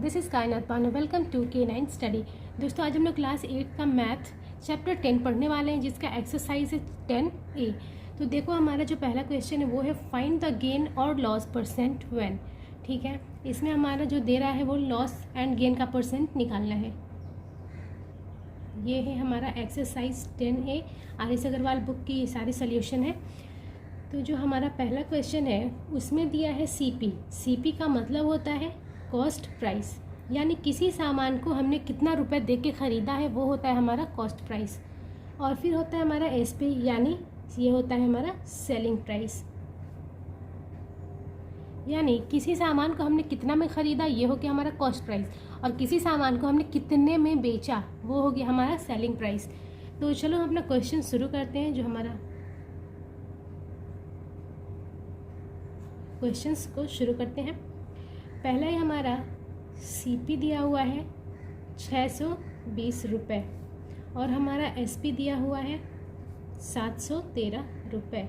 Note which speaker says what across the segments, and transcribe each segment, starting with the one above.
Speaker 1: This is कायनात Bano. Welcome to K9 study. दोस्तों आज हम लोग क्लास 8 का मैथ चैप्टर 10 पढ़ने वाले हैं, जिसका एक्सरसाइज है 10A। तो देखो हमारा जो पहला क्वेश्चन है वो है फाइंड द गेन और लॉस परसेंट व्हेन। ठीक है, इसमें हमारा जो दे रहा है वो लॉस एंड गेन का परसेंट निकालना है। ये है हमारा exercise 10A, RS. Agarwal book की ये सारी सोल्यूशन है। तो जो हमारा पहला क्वेश्चन है उसमें दिया है CP। CP का मतलब होता है कॉस्ट प्राइस, यानी किसी सामान को हमने कितना रुपए दे के ख़रीदा है वो होता है हमारा कॉस्ट प्राइस। और फिर होता है हमारा SP, यानी ये होता है हमारा सेलिंग प्राइस, यानी किसी सामान को हमने कितना में ख़रीदा ये हो गया हमारा कॉस्ट प्राइस, और किसी सामान को हमने कितने में बेचा वो हो गया हमारा सेलिंग प्राइस। तो चलो हम अपना क्वेश्चन शुरू करते हैं। जो हमारा क्वेश्चंस को शुरू करते हैं। पहला ही हमारा CP दिया हुआ है 620 रुपये और हमारा SP दिया हुआ है 713 रुपये।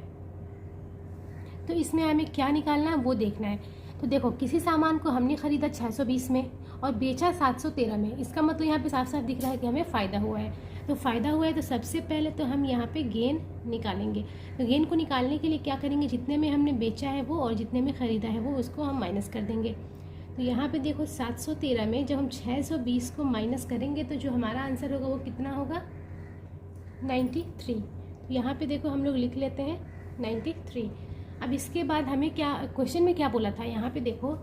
Speaker 1: तो इसमें हमें क्या निकालना है वो देखना है। तो देखो किसी सामान को हमने ख़रीदा 620 में और बेचा 713 में, इसका मतलब यहाँ पे साफ साफ दिख रहा है कि हमें फ़ायदा हुआ है। तो फ़ायदा हुआ है तो सबसे पहले तो हम यहाँ पे गेन निकालेंगे। तो गेन को निकालने के लिए क्या करेंगे, जितने में हमने बेचा है वो और जितने में ख़रीदा है वो उसको हम माइनस कर देंगे। तो यहाँ पे देखो 713 में जब हम 620 को माइनस करेंगे तो जो हमारा आंसर होगा वो कितना होगा 93। तो यहाँ पे देखो हम लोग लिख लेते हैं 93। अब इसके बाद हमें क्या क्वेश्चन में क्या बोला था, यहाँ पे देखो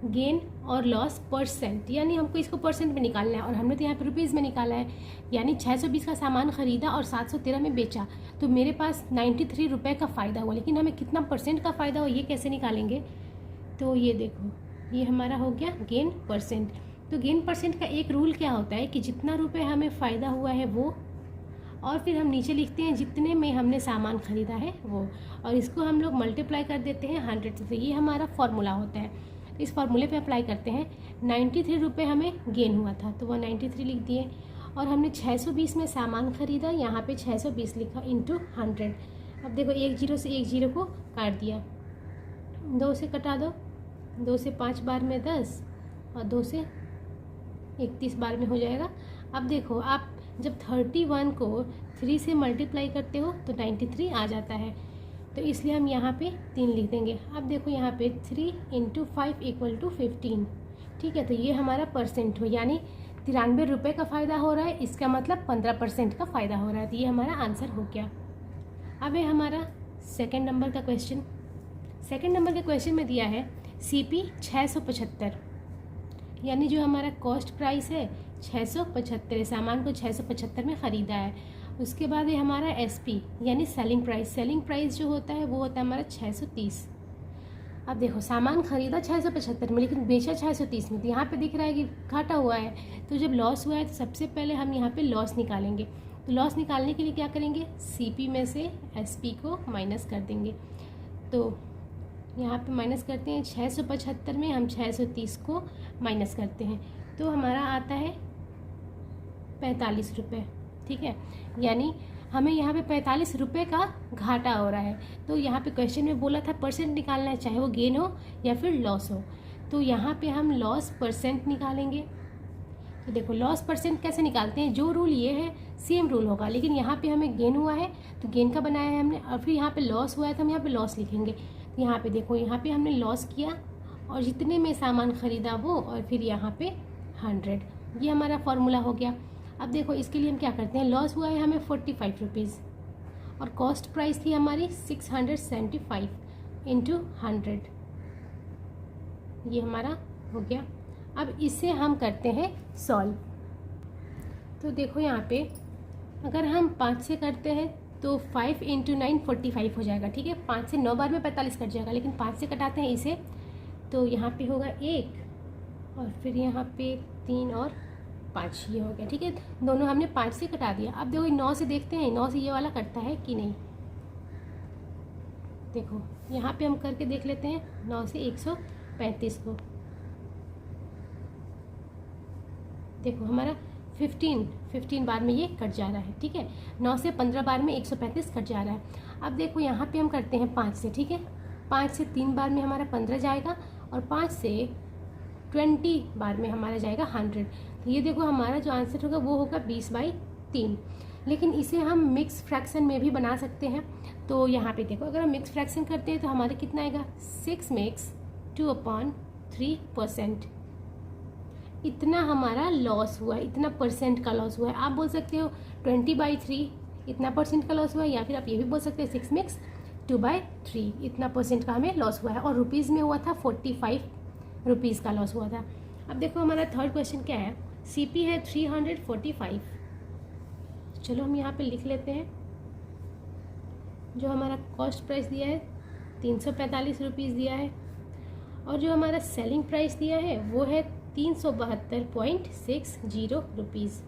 Speaker 1: गेन और लॉस परसेंट, यानी हमको इसको परसेंट में निकालना है और हमने तो यहाँ पे रुपीज़ में निकाला है। यानी 620 का सामान ख़रीदा और 713 में बेचा, तो मेरे पास 93 रुपये का फ़ायदा हुआ। लेकिन हमें कितना परसेंट का फ़ायदा हुआ ये कैसे निकालेंगे, तो ये देखो ये हमारा हो गया गेन परसेंट। तो गेन परसेंट का एक रूल क्या होता है कि जितना रुपये हमें फ़ायदा हुआ है वो, और फिर हम नीचे लिखते हैं जितने में हमने सामान ख़रीदा है वो, और इसको हम लोग मल्टीप्लाई कर देते हैं 100 से। तो ये हमारा फॉर्मूला होता है। इस फार्मूले पे अप्लाई करते हैं। 93 रुपये हमें गेन हुआ था तो वो 93 लिख दिए, और हमने 620 में सामान ख़रीदा, यहाँ पे 620 लिखा इंटू 100। अब देखो एक जीरो से एक जीरो को काट दिया, 2 से कटा दो, 2 से 5 बार में 10 और 2 से 31 बार में हो जाएगा। अब देखो आप जब 31 को 3 से मल्टीप्लाई करते हो तो 93 आ जाता है, तो इसलिए हम यहाँ पे 3 लिख देंगे। अब देखो यहाँ पे 3 × 5 = 15। ठीक है, तो ये हमारा परसेंट हो, यानी 93 रुपये का फ़ायदा हो रहा है, इसका मतलब 15% का फ़ायदा हो रहा है। तो ये हमारा आंसर हो गया। अब है हमारा सेकंड नंबर का क्वेश्चन। सेकंड नंबर के क्वेश्चन में दिया है CP 675, यानी जो हमारा कॉस्ट प्राइस है 675, सामान को 675 में ख़रीदा है। उसके बाद है हमारा SP, यानी सेलिंग प्राइस। सेलिंग प्राइस जो होता है वो होता है हमारा 630। अब देखो सामान ख़रीदा 675 में लेकिन बेचा 630 में, तो यहाँ पे दिख रहा है कि घाटा हुआ है। तो जब लॉस हुआ है तो सबसे पहले हम यहाँ पे लॉस निकालेंगे। तो लॉस निकालने के लिए क्या करेंगे, CP में से SP को माइनस कर देंगे। तो यहाँ पे माइनस करते हैं 675 में हम 630 को माइनस करते हैं, तो हमारा आता है 45 रुपये। ठीक है, यानी हमें यहाँ पे 45 रुपये का घाटा हो रहा है। तो यहाँ पे क्वेश्चन में बोला था परसेंट निकालना है, चाहे वो गेन हो या फिर लॉस हो। तो यहाँ पे हम लॉस परसेंट निकालेंगे। तो देखो लॉस परसेंट कैसे निकालते हैं, जो रूल ये है सेम रूल होगा, लेकिन यहाँ पे हमें गेन हुआ है तो गेन का बनाया है हमने, और फिर यहाँ पे लॉस हुआ है तो हम यहाँ पे लॉस लिखेंगे। यहाँ पे देखो यहाँ पे हमने लॉस किया और जितने में सामान ख़रीदा वो, और फिर यहाँ पे 100। ये हमारा फॉर्मूला हो गया। अब देखो इसके लिए हम क्या करते हैं, लॉस हुआ है हमें 45 रुपीज़ और कॉस्ट प्राइस थी हमारी 675 इंटू 100। ये हमारा हो गया। अब इसे हम करते हैं सॉल्व। तो देखो यहाँ पे अगर हम 5 से करते हैं तो 5 × 9 45 हो जाएगा। ठीक है, 5 से 9 बार में 45 कट जाएगा, लेकिन 5 से कटाते हैं इसे तो यहाँ पे होगा 1 और फिर यहाँ पे 3 और 5, ये हो गया। ठीक है, दोनों हमने 5 से कटा दिया। अब देखो 9 से देखते हैं 9 से ये वाला कटता है कि नहीं। देखो यहाँ पे हम करके देख लेते हैं 9 से 135 को। देखो हमारा 15 बार में ये कट जा रहा है। ठीक है, 9 से 15 बार में 135 कट जा रहा है। अब देखो यहाँ पे हम करते हैं 5 से। ठीक है, 5 से 3 बार में हमारा 15 जाएगा और 5 से 20 बार में हमारा जाएगा 100। तो ये देखो हमारा जो आंसर होगा वो होगा 20/3। लेकिन इसे हम मिक्स फ्रैक्शन में भी बना सकते हैं। तो यहाँ पे देखो अगर हम मिक्स फ्रैक्शन करते हैं तो हमारा कितना आएगा 6 makes 2/3%। इतना हमारा लॉस हुआ है, इतना परसेंट का लॉस हुआ है। आप बोल सकते हो 20/3 इतना परसेंट का लॉस हुआ है, या फिर आप ये भी बोल सकते हैं 6 makes 2/3 इतना परसेंट का हमें लॉस हुआ है। और रुपीज़ में हुआ था 45 रुपीज़ का लॉस हुआ था। अब देखो हमारा थर्ड क्वेश्चन क्या है, CP है 345। चलो हम यहाँ पे लिख लेते हैं। जो हमारा कॉस्ट प्राइस दिया है 345 रुपीज़ दिया है, और जो हमारा सेलिंग प्राइस दिया है वो है 372.60 रुपीज़।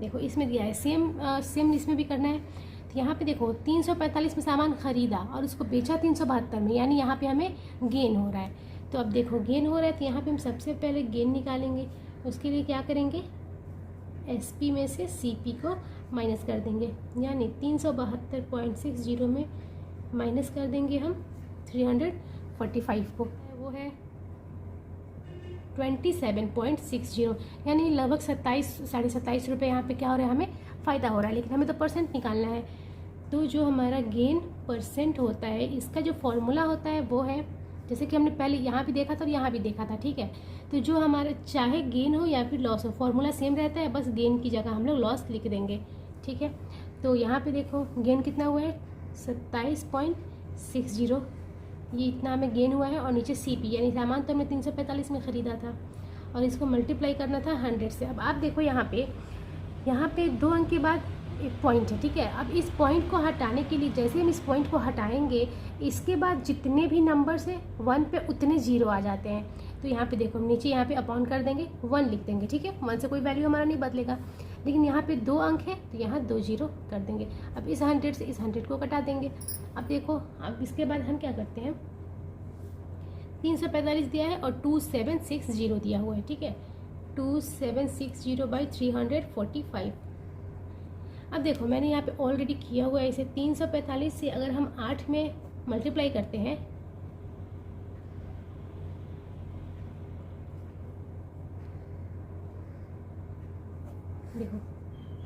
Speaker 1: देखो इसमें दिया है सेम इसमें भी करना है। तो यहाँ पे देखो 345 में सामान ख़रीदा और उसको बेचा 372 में, यानी यहाँ पे हमें गेन हो रहा है। तो अब देखो गेन हो रहा है तो यहाँ पे हम सबसे पहले गेन निकालेंगे। उसके लिए क्या करेंगे, SP में से CP को माइनस कर देंगे, यानी 372.60 में माइनस कर देंगे हम 345 को, वो है 27.60, यानी लगभग 27 रुपये यहाँ पे क्या हो रहा है, हमें फ़ायदा हो रहा है। लेकिन हमें तो परसेंट निकालना है। तो जो हमारा गेन परसेंट होता है, इसका जो फॉर्मूला होता है वो है, जैसे कि हमने पहले यहाँ भी देखा था और यहाँ भी देखा था, ठीक है। तो जो हमारा चाहे गेन हो या फिर लॉस हो, फॉर्मूला सेम रहता है, बस गेन की जगह हम लोग लॉस लिख देंगे, ठीक है। तो यहाँ पे देखो गेन कितना हुआ है 27.60, ये इतना हमें गेन हुआ है। और नीचे CP यानी सामान तो हमने 345 में ख़रीदा था और इसको मल्टीप्लाई करना था 100 से। अब आप देखो यहाँ पे 2 अंक के बाद एक पॉइंट है, ठीक है। अब इस पॉइंट को हटाने के लिए, जैसे हम इस पॉइंट को हटाएंगे, इसके बाद जितने भी नंबर्स हैं 1 पे उतने 0 आ जाते हैं। तो यहाँ पे देखो हम नीचे यहाँ पे अपॉन कर देंगे, 1 लिख देंगे, ठीक है। 1 से कोई वैल्यू हमारा नहीं बदलेगा। लेकिन यहाँ पे 2 अंक है तो यहाँ 2 0 कर देंगे। अब इस 100 से इस 100 को कटा देंगे। अब देखो अब इसके बाद हम क्या करते हैं, 345 दिया है और 2760 दिया हुआ है, ठीक है। 2760/345। अब देखो मैंने यहाँ पे ऑलरेडी किया हुआ है इसे। 345 से अगर हम 8 में मल्टीप्लाई करते हैं, देखो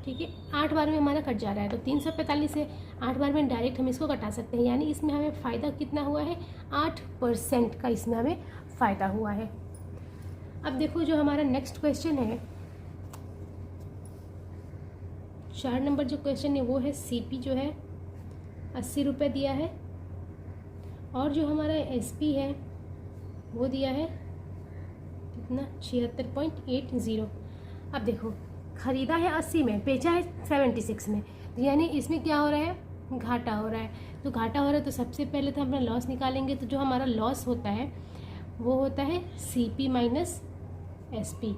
Speaker 1: ठीक है, 8 बार में हमारा कट जा रहा है। तो 345 से 8 बार में डायरेक्ट हम इसको कटा सकते हैं, यानी इसमें हमें फ़ायदा कितना हुआ है 8% का इसमें हमें फ़ायदा हुआ है। अब देखो जो हमारा नेक्स्ट क्वेश्चन है, 4 नंबर जो क्वेश्चन है वो है CP जो है 80 रुपये दिया है, और जो हमारा SP है वो दिया है कितना 76.80। अब देखो ख़रीदा है 80 में, बेचा है 76 में, तो यानी इसमें क्या हो रहा है, घाटा हो रहा है। तो घाटा हो रहा है तो सबसे पहले तो हम अपना लॉस निकालेंगे। तो जो हमारा लॉस होता है वो होता है CP माइनस SP,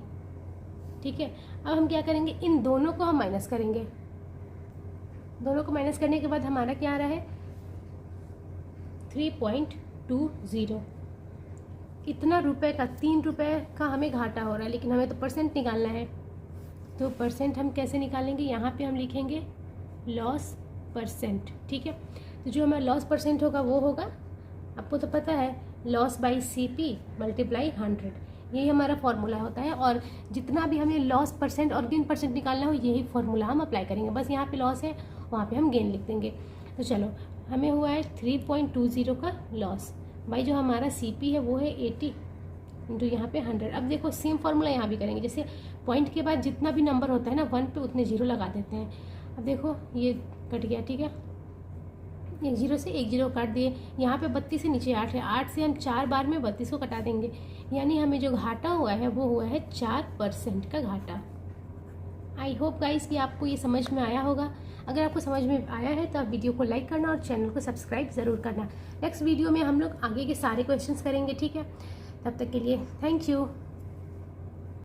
Speaker 1: ठीक है। अब हम क्या करेंगे, इन दोनों को हम माइनस करेंगे। दोनों को माइनस करने के बाद हमारा क्या आ रहा है 3.20। इतना रुपए का 3 रुपये का हमें घाटा हो रहा है, लेकिन हमें तो परसेंट निकालना है। तो परसेंट हम कैसे निकालेंगे, यहाँ पे हम लिखेंगे लॉस परसेंट, ठीक है। तो जो हमारा लॉस परसेंट होगा वो होगा, आपको तो पता है, लॉस बाई CP मल्टीप्लाई 100, यही हमारा फॉर्मूला होता है। और जितना भी हमें लॉस परसेंट और गेन परसेंट निकालना हो, यही फॉर्मूला हम अप्लाई करेंगे। बस यहाँ पे लॉस है, वहाँ पे हम गेन लिख देंगे। तो चलो हमें हुआ है 3.20 का लॉस भाई। जो हमारा CP है वो है 80 इंटू यहाँ पे 100। अब देखो सेम फार्मूला यहाँ भी करेंगे, जैसे पॉइंट के बाद जितना भी नंबर होता है ना 1 पे उतने 0 लगा देते हैं। अब देखो ये कट गया, ठीक है, एक 0 से एक 0 काट दिए। यहाँ पे 32 से नीचे 8 है, 8 से हम 4 बार में 32 को कटा देंगे, यानी हमें जो घाटा हुआ है वो हुआ है 4% का घाटा। आई होप गाइस कि आपको ये समझ में आया होगा। अगर आपको समझ में आया है तो आप वीडियो को लाइक करना और चैनल को सब्सक्राइब ज़रूर करना। नेक्स्ट वीडियो में हम लोग आगे के सारे क्वेश्चंस करेंगे, ठीक है। तब तक के लिए थैंक यू।